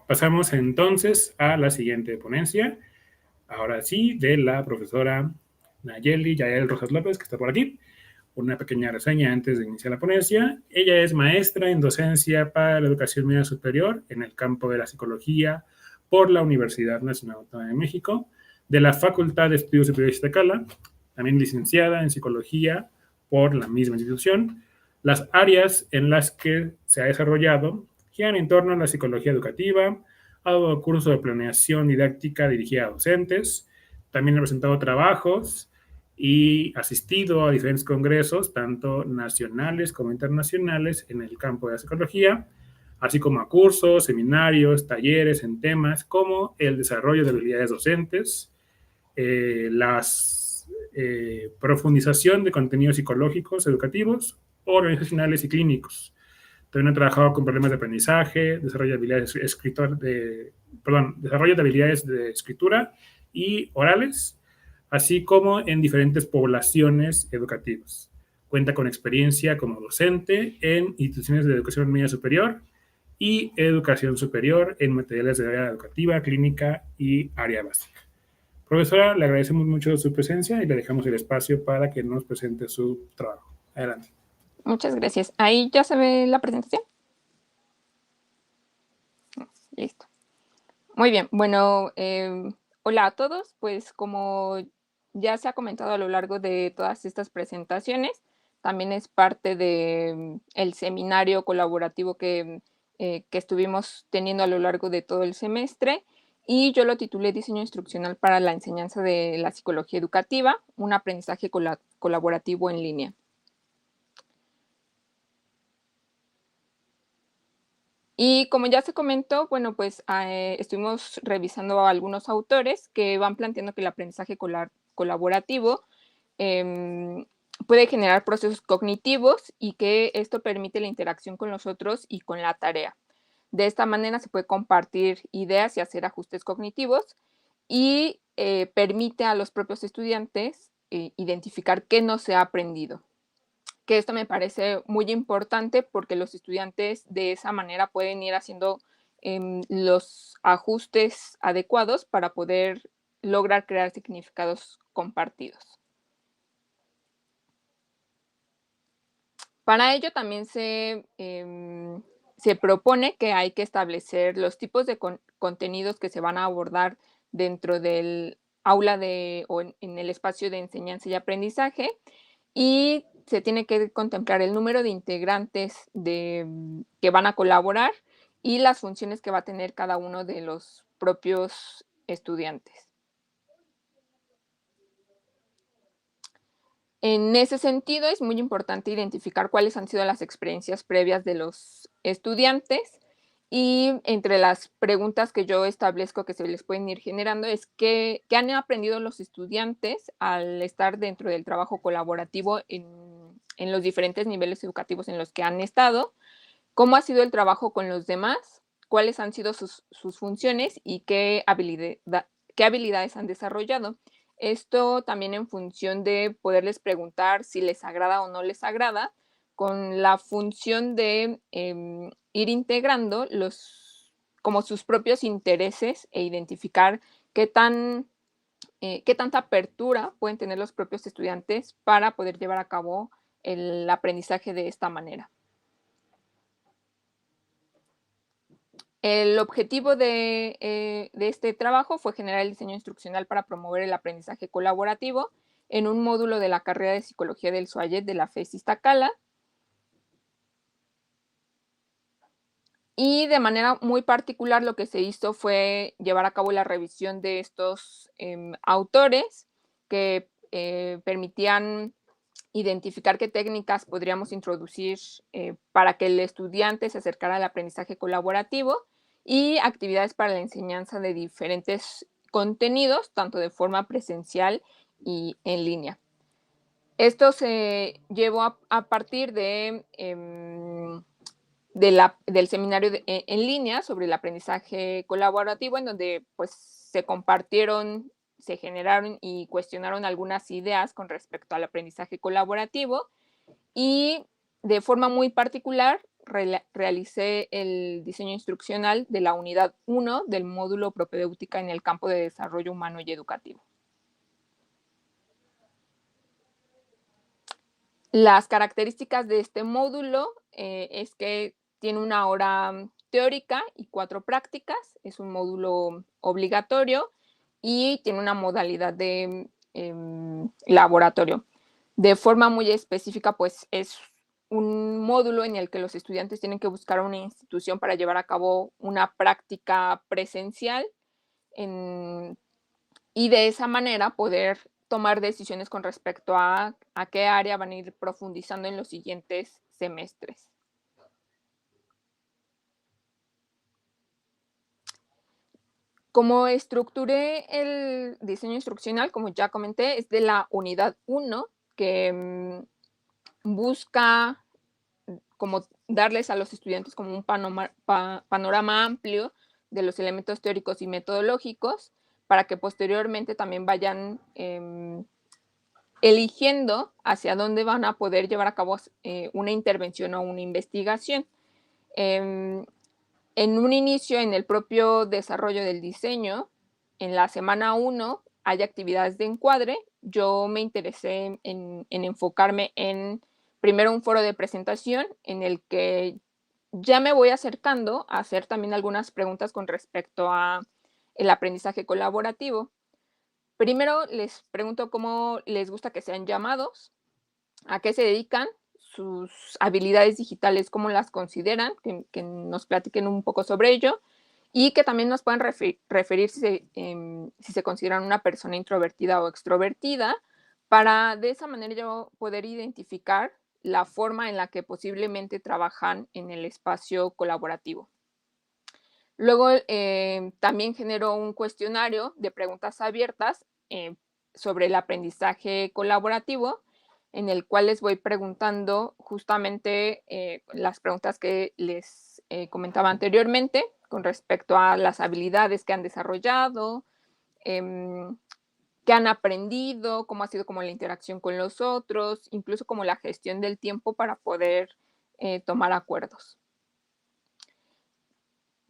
Pasamos entonces a la siguiente ponencia, ahora sí, de la profesora Nayeli Yael Rosas López, que está por aquí. Una pequeña reseña antes de iniciar la ponencia. Ella es maestra en docencia para la educación media superior en el campo de la psicología por la Universidad Nacional Autónoma de México, de la Facultad de Estudios Superiores de Iztacala, también licenciada en psicología por la misma institución. Las áreas en las que se ha desarrollado giran en torno a la psicología educativa, ha dado cursos de planeación didáctica dirigida a docentes, también ha presentado trabajos y asistido a diferentes congresos, tanto nacionales como internacionales, en el campo de la psicología, así como a cursos, seminarios, talleres en temas como el desarrollo de habilidades docentes, profundización de contenidos psicológicos, educativos, organizacionales y clínicos. También ha trabajado con problemas de aprendizaje, desarrollo de habilidades de escritura y orales, así como en diferentes poblaciones educativas. Cuenta con experiencia como docente en instituciones de educación media superior y educación superior en materiales de área educativa, clínica y área básica. Profesora, le agradecemos mucho su presencia y le dejamos el espacio para que nos presente su trabajo. Adelante. Muchas gracias. ¿Ahí ya se ve la presentación? Listo. Muy bien. Bueno, hola a todos. Pues como ya se ha comentado a lo largo de todas estas presentaciones, también es parte de el seminario colaborativo que estuvimos teniendo a lo largo de todo el semestre, y yo lo titulé Diseño instruccional para la enseñanza de la psicología educativa, un aprendizaje colaborativo en línea. Y como ya se comentó, bueno, pues estuvimos revisando a algunos autores que van planteando que el aprendizaje colaborativo puede generar procesos cognitivos y que esto permite la interacción con los otros y con la tarea. De esta manera se puede compartir ideas y hacer ajustes cognitivos, y permite a los propios estudiantes identificar qué no se ha aprendido. Que esto me parece muy importante porque los estudiantes de esa manera pueden ir haciendo los ajustes adecuados para poder lograr crear significados compartidos. Para ello también se propone que hay que establecer los tipos de contenidos que se van a abordar dentro del aula o en el espacio de enseñanza y aprendizaje, y se tiene que contemplar el número de integrantes que van a colaborar y las funciones que va a tener cada uno de los propios estudiantes. En ese sentido, es muy importante identificar cuáles han sido las experiencias previas de los estudiantes, y entre las preguntas que yo establezco que se les pueden ir generando es qué han aprendido los estudiantes al estar dentro del trabajo colaborativo en los diferentes niveles educativos en los que han estado, cómo ha sido el trabajo con los demás, cuáles han sido sus funciones y qué habilidades han desarrollado. Esto también en función de poderles preguntar si les agrada o no les agrada, con la función de ir integrando como sus propios intereses e identificar qué tanta apertura pueden tener los propios estudiantes para poder llevar a cabo el aprendizaje de esta manera. El objetivo de este trabajo fue generar el diseño instruccional para promover el aprendizaje colaborativo en un módulo de la carrera de Psicología del SUAYET de la FES Iztacala. Y de manera muy particular lo que se hizo fue llevar a cabo la revisión de estos autores que permitían identificar qué técnicas podríamos introducir para que el estudiante se acercara al aprendizaje colaborativo, y actividades para la enseñanza de diferentes contenidos, tanto de forma presencial y en línea. Esto se llevó a partir del seminario en línea sobre el aprendizaje colaborativo, en donde pues se compartieron, se generaron y cuestionaron algunas ideas con respecto al aprendizaje colaborativo, y de forma muy particular realicé el diseño instruccional de la unidad 1 del módulo propedéutica en el campo de desarrollo humano y educativo. Las características de este módulo es que tiene una hora teórica y 4 prácticas, es un módulo obligatorio y tiene una modalidad de laboratorio. De forma muy específica, pues es un módulo en el que los estudiantes tienen que buscar una institución para llevar a cabo una práctica presencial y de esa manera poder tomar decisiones con respecto a qué área van a ir profundizando en los siguientes semestres. Como estructuré el diseño instruccional, como ya comenté, es de la unidad 1, que busca como darles a los estudiantes como un panorama amplio de los elementos teóricos y metodológicos para que posteriormente también vayan eligiendo hacia dónde van a poder llevar a cabo una intervención o una investigación. En un inicio, en el propio desarrollo del diseño, en la semana 1 hay actividades de encuadre. Yo me interesé en enfocarme en, primero, un foro de presentación en el que ya me voy acercando a hacer también algunas preguntas con respecto a el aprendizaje colaborativo. Primero les pregunto cómo les gusta que sean llamados, a qué se dedican, sus habilidades digitales, cómo las consideran, que nos platiquen un poco sobre ello y que también nos puedan referir si se consideran una persona introvertida o extrovertida, para de esa manera yo poder identificar la forma en la que posiblemente trabajan en el espacio colaborativo. Luego también genero un cuestionario de preguntas abiertas sobre el aprendizaje colaborativo, en el cual les voy preguntando justamente las preguntas que les comentaba anteriormente con respecto a las habilidades que han desarrollado, qué han aprendido, cómo ha sido como la interacción con los otros, incluso como la gestión del tiempo para poder tomar acuerdos.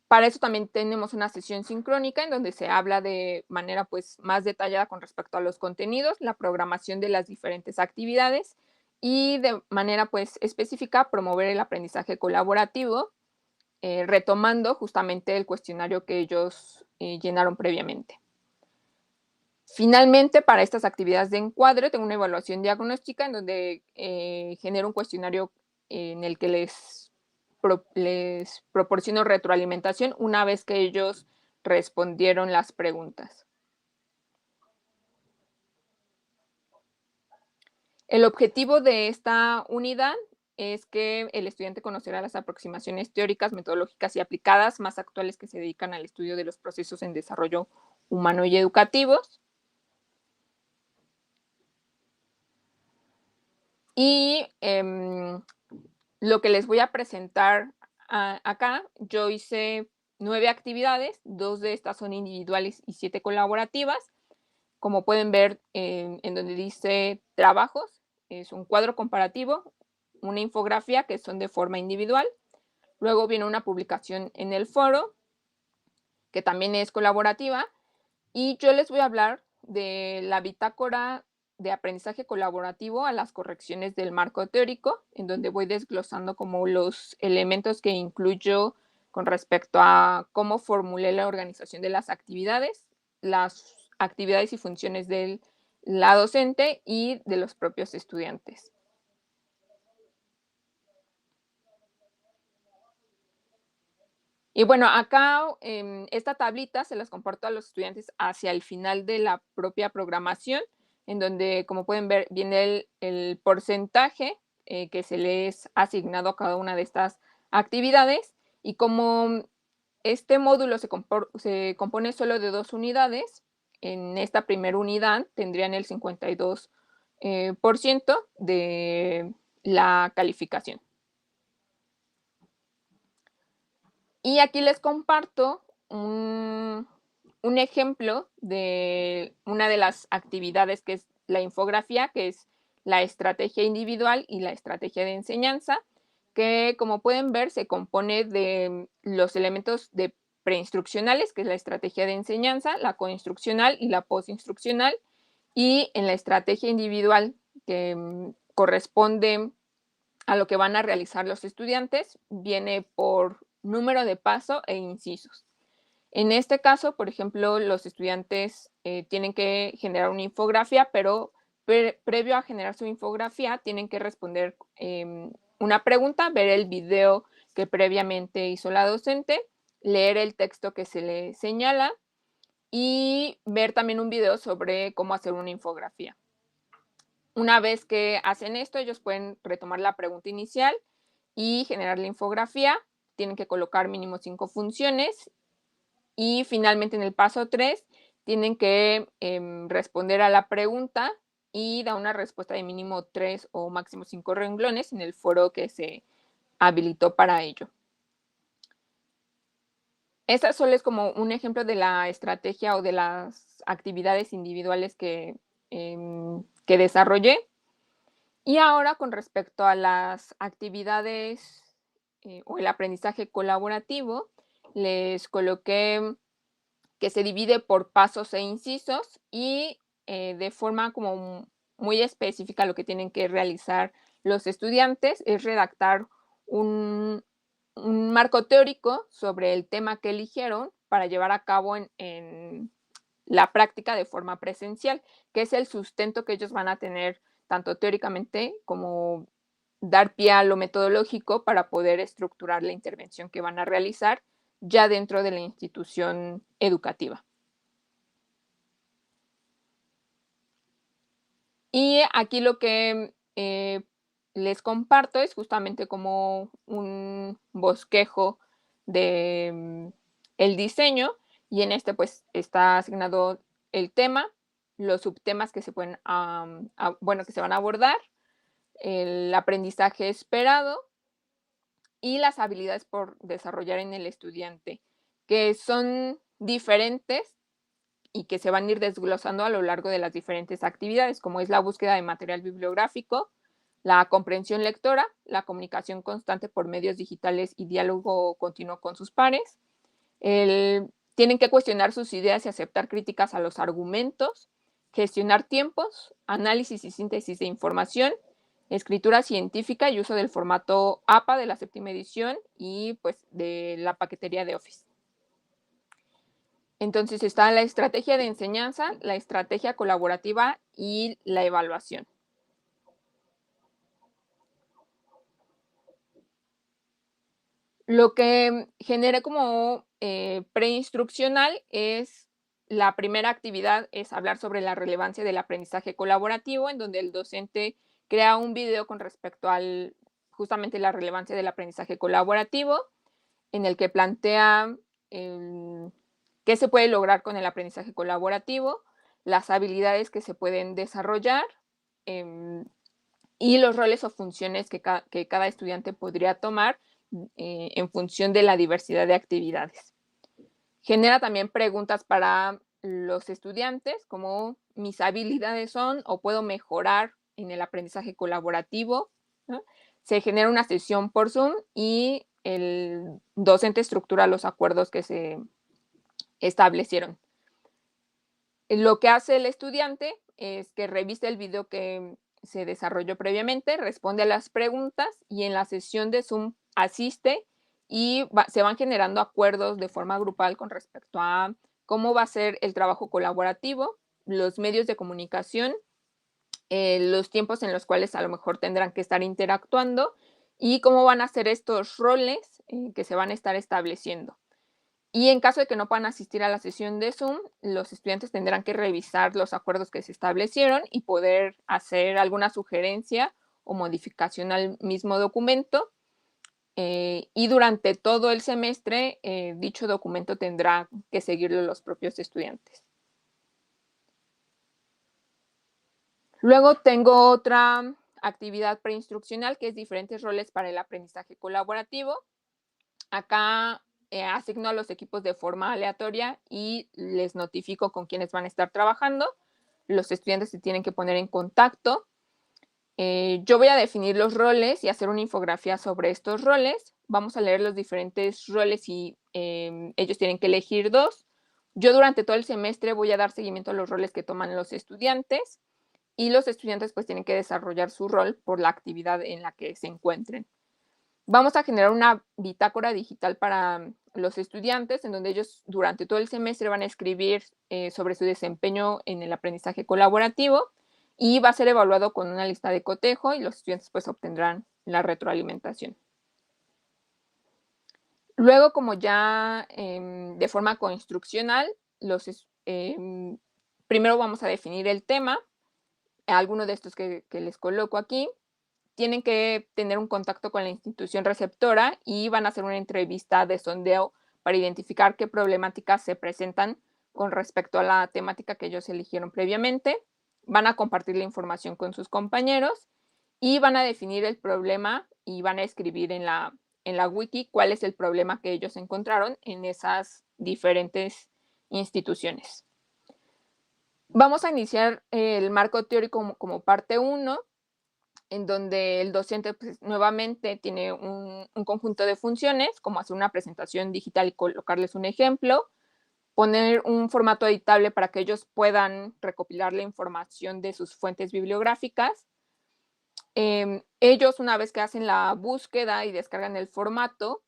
Para eso también tenemos una sesión sincrónica en donde se habla de manera pues más detallada con respecto a los contenidos, la programación de las diferentes actividades y de manera pues específica promover el aprendizaje colaborativo, retomando justamente el cuestionario que ellos llenaron previamente. Finalmente, para estas actividades de encuadre, tengo una evaluación diagnóstica en donde genero un cuestionario en el que les proporciono retroalimentación una vez que ellos respondieron las preguntas. El objetivo de esta unidad es que el estudiante conocerá las aproximaciones teóricas, metodológicas y aplicadas más actuales que se dedican al estudio de los procesos en desarrollo humano y educativos. Y lo que les voy a presentar acá, yo hice 9 actividades, 2 de estas son individuales y 7 colaborativas. Como pueden ver en donde dice trabajos, es un cuadro comparativo, una infografía que son de forma individual. Luego viene una publicación en el foro, que también es colaborativa. Y yo les voy a hablar de la bitácora de aprendizaje colaborativo a las correcciones del marco teórico, en donde voy desglosando como los elementos que incluyo con respecto a cómo formulé la organización de las actividades y funciones de la docente y de los propios estudiantes. Y bueno, acá esta tablita se las comparto a los estudiantes hacia el final de la propia programación, en donde, como pueden ver, viene el porcentaje que se les ha asignado a cada una de estas actividades. Y como este módulo se compone solo de 2 unidades, en esta primera unidad tendrían el 52% de la calificación. Y aquí les comparto un ejemplo de una de las actividades que es la infografía, que es la estrategia individual y la estrategia de enseñanza, que, como pueden ver, se compone de los elementos de preinstruccionales, que es la estrategia de enseñanza, la coinstruccional y la postinstruccional, y en la estrategia individual, que corresponde a lo que van a realizar los estudiantes, viene por número de paso e incisos. En este caso, por ejemplo, los estudiantes tienen que generar una infografía, pero previo a generar su infografía tienen que responder una pregunta, ver el video que previamente hizo la docente, leer el texto que se le señala y ver también un video sobre cómo hacer una infografía. Una vez que hacen esto, ellos pueden retomar la pregunta inicial y generar la infografía. Tienen que colocar mínimo 5 funciones y finalmente en el paso 3 tienen que responder a la pregunta y dar una respuesta de mínimo 3 o máximo 5 renglones en el foro que se habilitó para ello. Esta solo es como un ejemplo de la estrategia o de las actividades individuales que desarrollé. Y ahora con respecto a las actividades o el aprendizaje colaborativo, les coloqué que se divide por pasos e incisos y de forma como muy específica lo que tienen que realizar los estudiantes es redactar un marco teórico sobre el tema que eligieron para llevar a cabo en la práctica de forma presencial, que es el sustento que ellos van a tener tanto teóricamente como dar pie a lo metodológico para poder estructurar la intervención que van a realizar ya dentro de la institución educativa. Y aquí lo que les comparto es justamente como un bosquejo de el diseño y en este pues está asignado el tema, los subtemas que se pueden, que se van a abordar, el aprendizaje esperado y las habilidades por desarrollar en el estudiante, que son diferentes y que se van a ir desglosando a lo largo de las diferentes actividades, como es la búsqueda de material bibliográfico, la comprensión lectora, la comunicación constante por medios digitales y diálogo continuo con sus pares. Tienen que cuestionar sus ideas y aceptar críticas a los argumentos, gestionar tiempos, análisis y síntesis de información, escritura científica y uso del formato APA de la 7ª edición y pues de la paquetería de Office. Entonces está la estrategia de enseñanza, la estrategia colaborativa y la evaluación. Lo que generé como preinstruccional es la primera actividad es hablar sobre la relevancia del aprendizaje colaborativo, en donde el docente crea un video con respecto al justamente la relevancia del aprendizaje colaborativo, en el que plantea qué se puede lograr con el aprendizaje colaborativo, las habilidades que se pueden desarrollar y los roles o funciones que cada estudiante podría tomar en función de la diversidad de actividades. Genera también preguntas para los estudiantes, como mis habilidades son o puedo mejorar en el aprendizaje colaborativo, ¿no? Se genera una sesión por Zoom y el docente estructura los acuerdos que se establecieron. Lo que hace el estudiante es que revise el video que se desarrolló previamente, responde a las preguntas y en la sesión de Zoom asiste y se van generando acuerdos de forma grupal con respecto a cómo va a ser el trabajo colaborativo, los medios de comunicación, los tiempos en los cuales a lo mejor tendrán que estar interactuando y cómo van a ser estos roles que se van a estar estableciendo. Y en caso de que no puedan asistir a la sesión de Zoom, los estudiantes tendrán que revisar los acuerdos que se establecieron y poder hacer alguna sugerencia o modificación al mismo documento. Y durante todo el semestre, dicho documento tendrá que seguirlo los propios estudiantes. Luego tengo otra actividad preinstruccional que es diferentes roles para el aprendizaje colaborativo. Acá asigno a los equipos de forma aleatoria y les notifico con quiénes van a estar trabajando. Los estudiantes se tienen que poner en contacto. yo voy a definir los roles y hacer una infografía sobre estos roles. Vamos a leer los diferentes roles y ellos tienen que elegir 2. Yo durante todo el semestre voy a dar seguimiento a los roles que toman los estudiantes y los estudiantes pues tienen que desarrollar su rol por la actividad en la que se encuentren. Vamos a generar una bitácora digital para los estudiantes en donde ellos durante todo el semestre van a escribir sobre su desempeño en el aprendizaje colaborativo y va a ser evaluado con una lista de cotejo y los estudiantes pues obtendrán la retroalimentación. Luego, como ya de forma coinstruccional, primero vamos a definir el tema, alguno de estos que les coloco aquí. Tienen que tener un contacto con la institución receptora y van a hacer una entrevista de sondeo para identificar qué problemáticas se presentan con respecto a la temática que ellos eligieron previamente. Van a compartir la información con sus compañeros y van a definir el problema y van a escribir en la wiki cuál es el problema que ellos encontraron en esas diferentes instituciones. Vamos a iniciar el marco teórico como parte 1, en donde el docente pues, nuevamente tiene un conjunto de funciones, como hacer una presentación digital y colocarles un ejemplo, poner un formato editable para que ellos puedan recopilar la información de sus fuentes bibliográficas. Ellos, una vez que hacen la búsqueda y descargan el formato,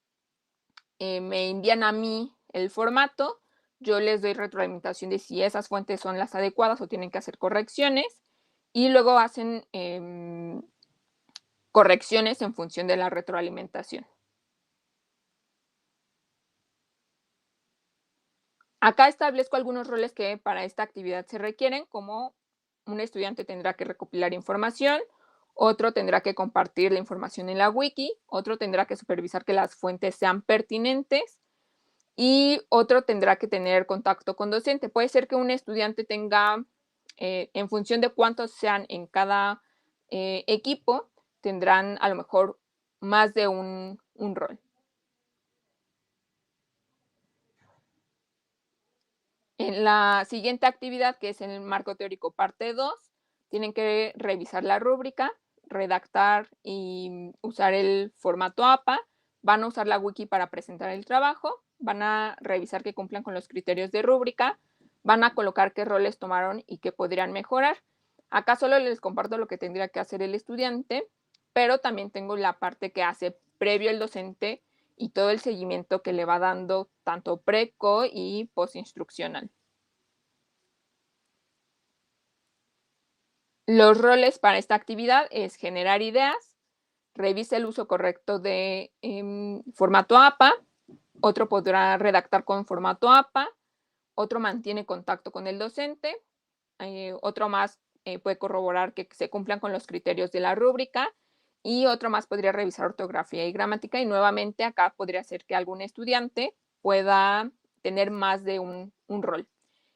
me envían a mí el formato, yo les doy retroalimentación de si esas fuentes son las adecuadas o tienen que hacer correcciones, y luego hacen correcciones en función de la retroalimentación. Acá establezco algunos roles que para esta actividad se requieren, como un estudiante tendrá que recopilar información, otro tendrá que compartir la información en la wiki, otro tendrá que supervisar que las fuentes sean pertinentes y otro tendrá que tener contacto con docente. Puede ser que un estudiante tenga, en función de cuántos sean en cada equipo, tendrán a lo mejor más de un rol. En la siguiente actividad, que es en el marco teórico parte 2, tienen que revisar la rúbrica, redactar y usar el formato APA, van a usar la wiki para presentar el trabajo, van a revisar que cumplan con los criterios de rúbrica, van a colocar qué roles tomaron y qué podrían mejorar. Acá solo les comparto lo que tendría que hacer el estudiante, pero también tengo la parte que hace previo el docente y todo el seguimiento que le va dando tanto preco y postinstruccional. Los roles para esta actividad es generar ideas, revisa el uso correcto de formato APA, otro podrá redactar con formato APA, otro mantiene contacto con el docente, otro más puede corroborar que se cumplan con los criterios de la rúbrica y otro más podría revisar ortografía y gramática y nuevamente acá podría ser que algún estudiante pueda tener más de un rol.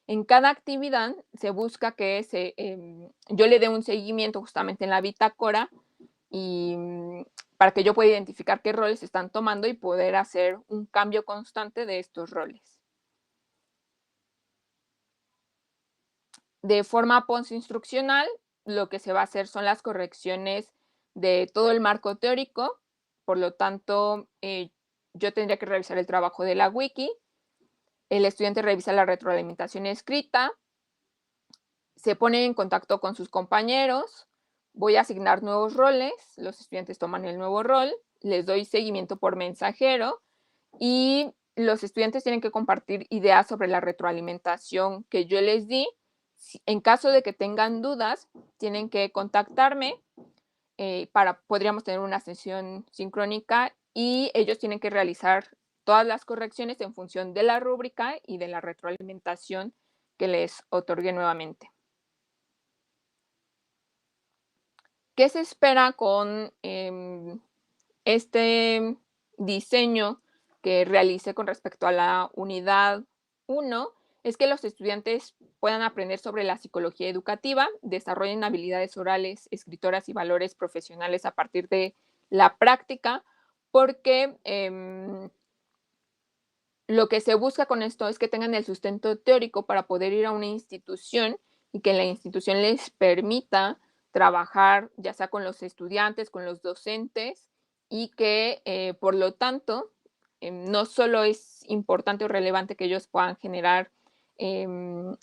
En cada actividad se busca que yo le dé un seguimiento justamente en la bitácora y para que yo pueda identificar qué roles se están tomando y poder hacer un cambio constante de estos roles. De forma postinstruccional, lo que se va a hacer son las correcciones de todo el marco teórico, por lo tanto, yo tendría que revisar el trabajo de la wiki, el estudiante revisa la retroalimentación escrita, se pone en contacto con sus compañeros, voy a asignar nuevos roles, los estudiantes toman el nuevo rol, les doy seguimiento por mensajero y los estudiantes tienen que compartir ideas sobre la retroalimentación que yo les di. En caso de que tengan dudas, tienen que contactarme podríamos tener una sesión sincrónica y ellos tienen que realizar todas las correcciones en función de la rúbrica y de la retroalimentación que les otorgue nuevamente. ¿Qué se espera con este diseño que realice con respecto a la unidad 1? Es que los estudiantes puedan aprender sobre la psicología educativa, desarrollen habilidades orales, escritoras y valores profesionales a partir de la práctica, porque lo que se busca con esto es que tengan el sustento teórico para poder ir a una institución y que la institución les permita trabajar ya sea con los estudiantes, con los docentes, y que por lo tanto no solo es importante o relevante que ellos puedan generar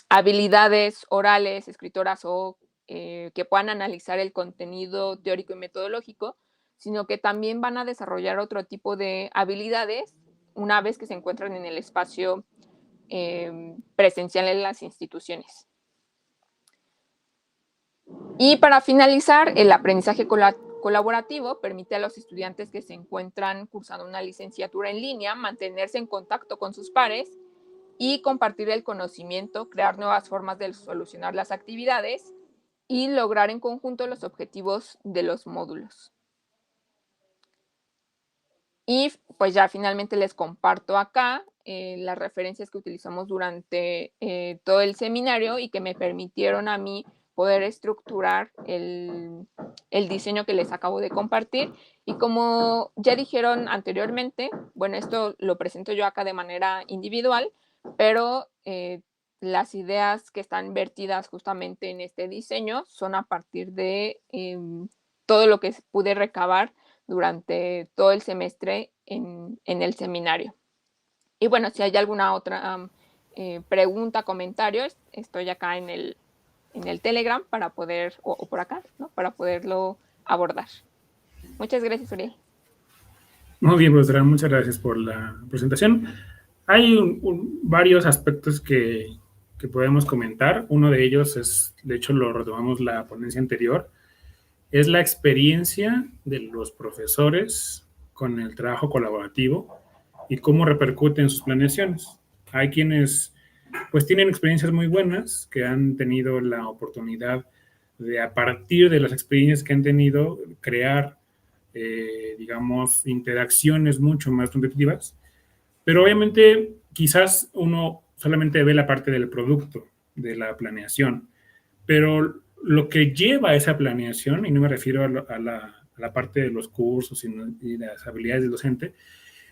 habilidades orales, escritoras o que puedan analizar el contenido teórico y metodológico, sino que también van a desarrollar otro tipo de habilidades una vez que se encuentran en el espacio presencial en las instituciones. Y para finalizar, el aprendizaje colaborativo permite a los estudiantes que se encuentran cursando una licenciatura en línea mantenerse en contacto con sus pares y compartir el conocimiento, crear nuevas formas de solucionar las actividades y lograr en conjunto los objetivos de los módulos. Y pues ya finalmente les comparto acá las referencias que utilizamos durante todo el seminario y que me permitieron a mí poder estructurar el diseño que les acabo de compartir. Y como ya dijeron anteriormente, bueno, esto lo presento yo acá de manera individual, pero las ideas que están vertidas justamente en este diseño son a partir de todo lo que pude recabar durante todo el semestre en el seminario. Y bueno, si hay alguna otra pregunta, comentario, estoy acá en el Telegram para poder, o por acá, ¿no? Para poderlo abordar. Muchas gracias, Uriel. Muy bien, profesora, muchas gracias por la presentación. Hay varios aspectos que podemos comentar. Uno de ellos es, de hecho, lo retomamos la ponencia anterior, es la experiencia de los profesores con el trabajo colaborativo y cómo repercute en sus planeaciones. Hay quienes pues tienen experiencias muy buenas, que han tenido la oportunidad de a partir de las experiencias que han tenido crear, digamos, interacciones mucho más nutritivas, pero obviamente quizás uno solamente ve la parte del producto, de la planeación, pero lo que lleva a esa planeación, y no me refiero a la parte de los cursos y las habilidades del docente,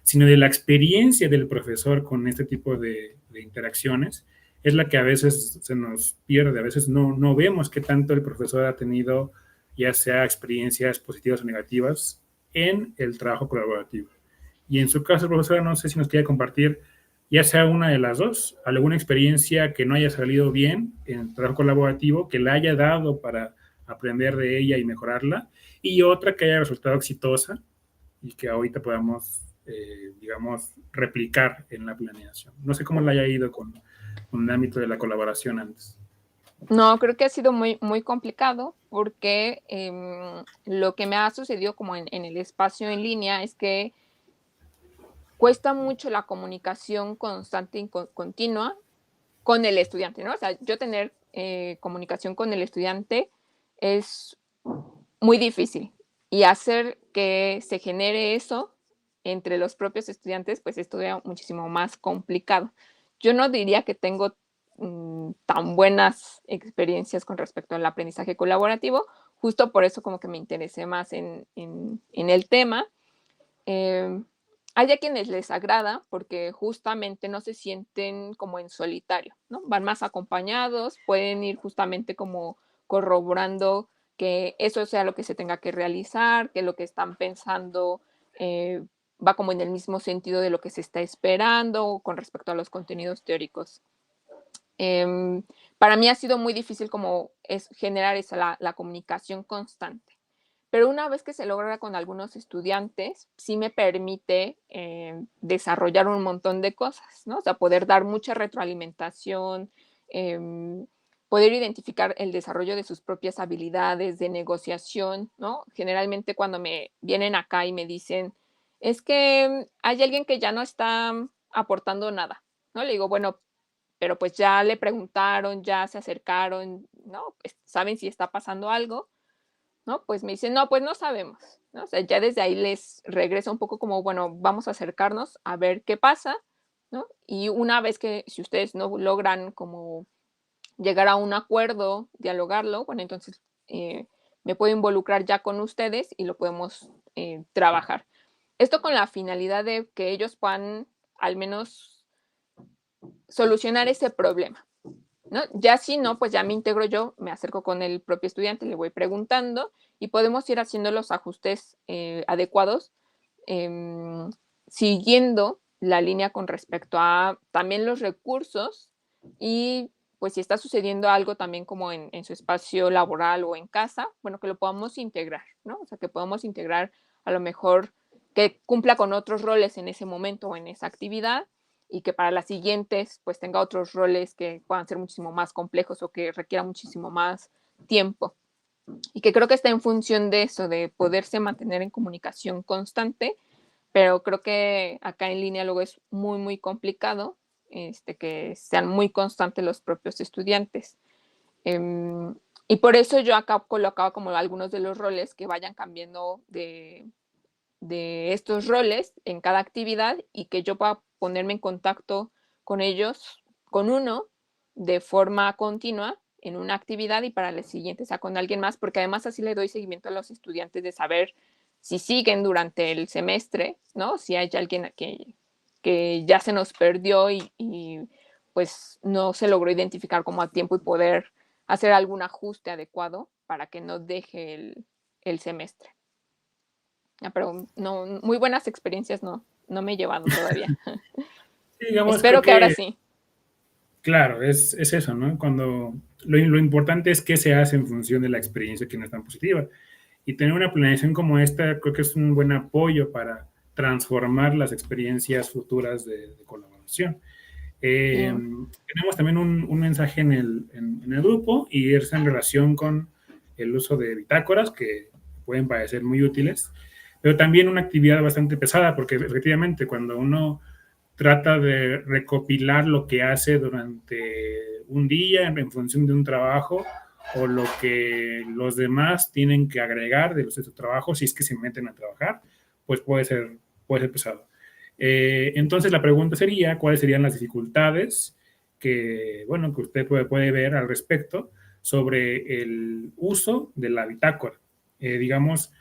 sino de la experiencia del profesor con este tipo de interacciones, es la que a veces se nos pierde, a veces no vemos qué tanto el profesor ha tenido, ya sea experiencias positivas o negativas, en el trabajo colaborativo. Y en su caso, profesora, no sé si nos quiere compartir, ya sea una de las dos, alguna experiencia que no haya salido bien en el trabajo colaborativo, que le haya dado para aprender de ella y mejorarla, y otra que haya resultado exitosa y que ahorita podamos, digamos, replicar en la planeación. No sé cómo le haya ido con el ámbito de la colaboración antes. No, creo que ha sido muy, muy complicado porque lo que me ha sucedido como en el espacio en línea es que cuesta mucho la comunicación constante y continua con el estudiante, ¿no? O sea, yo tener comunicación con el estudiante es muy difícil y hacer que se genere eso entre los propios estudiantes, pues es todavía muchísimo más complicado. Yo no diría que tengo tan buenas experiencias con respecto al aprendizaje colaborativo, justo por eso como que me interesé más en el tema. Hay a quienes les agrada porque justamente no se sienten como en solitario, ¿no? Van más acompañados, pueden ir justamente como corroborando que eso sea lo que se tenga que realizar, que lo que están pensando va como en el mismo sentido de lo que se está esperando con respecto a los contenidos teóricos. Para mí ha sido muy difícil como generar la comunicación constante. Pero una vez que se logra con algunos estudiantes, sí me permite desarrollar un montón de cosas, ¿no? O sea, poder dar mucha retroalimentación, poder identificar el desarrollo de sus propias habilidades de negociación, ¿no? Generalmente cuando me vienen acá y me dicen, es que hay alguien que ya no está aportando nada, ¿no? Le digo, bueno, pero pues ya le preguntaron, ya se acercaron, ¿no? Pues, ¿saben si está pasando algo? ¿No? Pues me dicen, no, pues no sabemos, ¿no? O sea, ya desde ahí les regresa un poco como, bueno, vamos a acercarnos a ver qué pasa, ¿no? Y una vez que, si ustedes no logran como llegar a un acuerdo, dialogarlo, bueno, entonces me puedo involucrar ya con ustedes y lo podemos trabajar. Esto con la finalidad de que ellos puedan al menos solucionar ese problema. ¿no? Ya si no, pues ya me integro yo, me acerco con el propio estudiante, le voy preguntando y podemos ir haciendo los ajustes adecuados, em, siguiendo la línea con respecto a también los recursos y pues si está sucediendo algo también como en su espacio laboral o en casa, bueno, que lo podamos integrar, ¿no? O sea, que podamos integrar a lo mejor que cumpla con otros roles en ese momento o en esa actividad y que para las siguientes pues tenga otros roles que puedan ser muchísimo más complejos o que requiera muchísimo más tiempo. Y que creo que está en función de eso, de poderse mantener en comunicación constante, pero creo que acá en línea luego es muy, muy complicado que sean muy constantes los propios estudiantes. Y por eso yo acá colocaba como algunos de los roles que vayan cambiando de estos roles en cada actividad y que yo pueda ponerme en contacto con ellos, con uno, de forma continua en una actividad y para la siguiente, o sea, con alguien más, porque además así le doy seguimiento a los estudiantes de saber si siguen durante el semestre, ¿no? Si hay alguien que ya se nos perdió y pues no se logró identificar como a tiempo y poder hacer algún ajuste adecuado para que no deje el semestre. Pero no, muy buenas experiencias no me he llevado todavía. Sí, digamos, creo Espero que ahora que, sí. claro, es eso, ¿no? Cuando lo importante es qué se hace en función de la experiencia que no es tan positiva. Y tener una planeación como esta creo que es un buen apoyo para transformar las experiencias futuras de colaboración. Sí, Tenemos también un mensaje en el grupo y es en relación con el uso de bitácoras que pueden parecer muy útiles, pero también una actividad bastante pesada porque efectivamente cuando uno trata de recopilar lo que hace durante un día en función de un trabajo o lo que los demás tienen que agregar de su trabajo si es que se meten a trabajar, pues puede ser pesado. Entonces la pregunta sería, ¿cuáles serían las dificultades que, bueno, que usted puede ver al respecto sobre el uso de la bitácora? Digamos,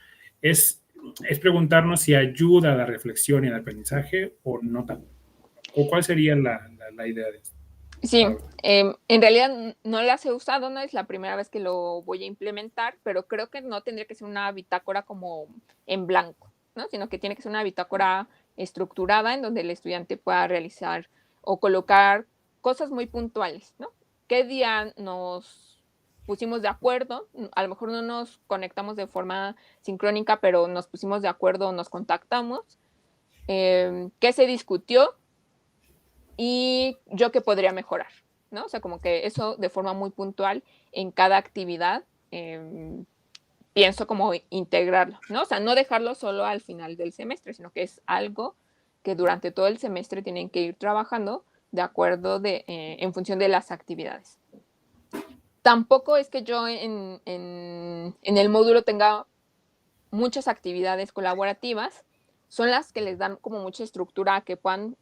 es, es preguntarnos si ayuda a la reflexión y al aprendizaje o no tanto. ¿O cuál sería la idea de esto? sí, en realidad no las he usado, no es la primera vez que lo voy a implementar, pero creo que no tendría que ser una bitácora como en blanco, ¿no? Sino que tiene que ser una bitácora estructurada en donde el estudiante pueda realizar o colocar cosas muy puntuales, ¿no? ¿Qué día nos pusimos de acuerdo? A lo mejor no nos conectamos de forma sincrónica, pero nos pusimos de acuerdo, nos contactamos. ¿Qué se discutió? Y yo qué podría mejorar, ¿no? O sea, como que eso de forma muy puntual en cada actividad, pienso como integrarlo, ¿no? O sea, no dejarlo solo al final del semestre, sino que es algo que durante todo el semestre tienen que ir trabajando de acuerdo en función de las actividades. Tampoco es que yo en el módulo tenga muchas actividades colaborativas, son las que les dan como mucha estructura a que puedan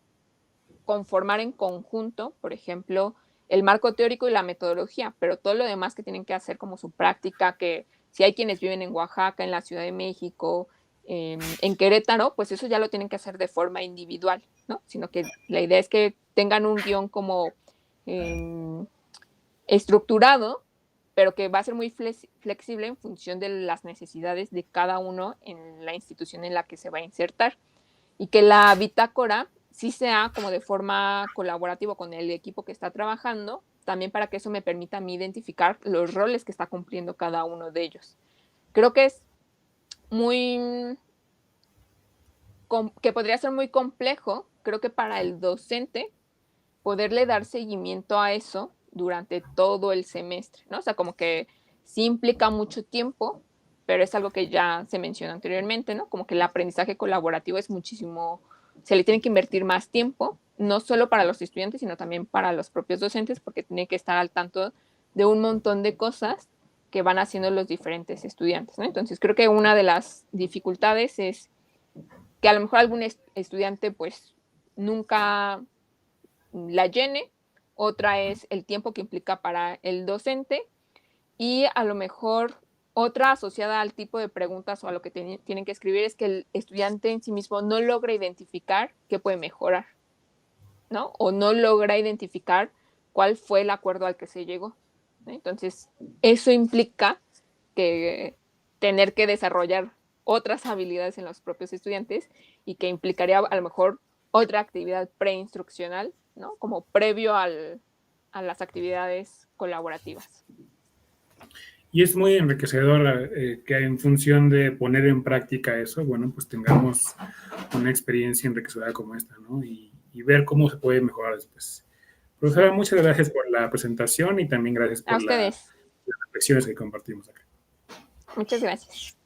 conformar en conjunto, por ejemplo, el marco teórico y la metodología, pero todo lo demás que tienen que hacer como su práctica, que si hay quienes viven en Oaxaca, en la Ciudad de México, en Querétaro, pues eso ya lo tienen que hacer de forma individual, ¿no? Sino que la idea es que tengan un guión como eh, estructurado, pero que va a ser muy flexible en función de las necesidades de cada uno en la institución en la que se va a insertar. Y que la bitácora sí sea como de forma colaborativa con el equipo que está trabajando, también para que eso me permita a mí identificar los roles que está cumpliendo cada uno de ellos. Creo que es muy, que podría ser muy complejo, creo que para el docente, poderle dar seguimiento a eso durante todo el semestre, ¿no? O sea, como que sí implica mucho tiempo, pero es algo que ya se mencionó anteriormente, ¿no? Como que el aprendizaje colaborativo es muchísimo, se le tiene que invertir más tiempo, no solo para los estudiantes, sino también para los propios docentes, porque tienen que estar al tanto de un montón de cosas que van haciendo los diferentes estudiantes, ¿no? Entonces, creo que una de las dificultades es que a lo mejor algún estudiante pues nunca la llene, otra es el tiempo que implica para el docente y a lo mejor otra asociada al tipo de preguntas o a lo que tienen que escribir es que el estudiante en sí mismo no logra identificar qué puede mejorar, ¿no? O no logra identificar cuál fue el acuerdo al que se llegó. Entonces, eso implica que tener que desarrollar otras habilidades en los propios estudiantes y que implicaría a lo mejor otra actividad preinstruccional, ¿no? Como previo a las actividades colaborativas. Y es muy enriquecedor que en función de poner en práctica eso, bueno, pues tengamos una experiencia enriquecedora como esta, ¿no? Y ver cómo se puede mejorar después. Profesora, muchas gracias por la presentación y también gracias A por las ustedes. reflexiones que compartimos acá. Muchas gracias.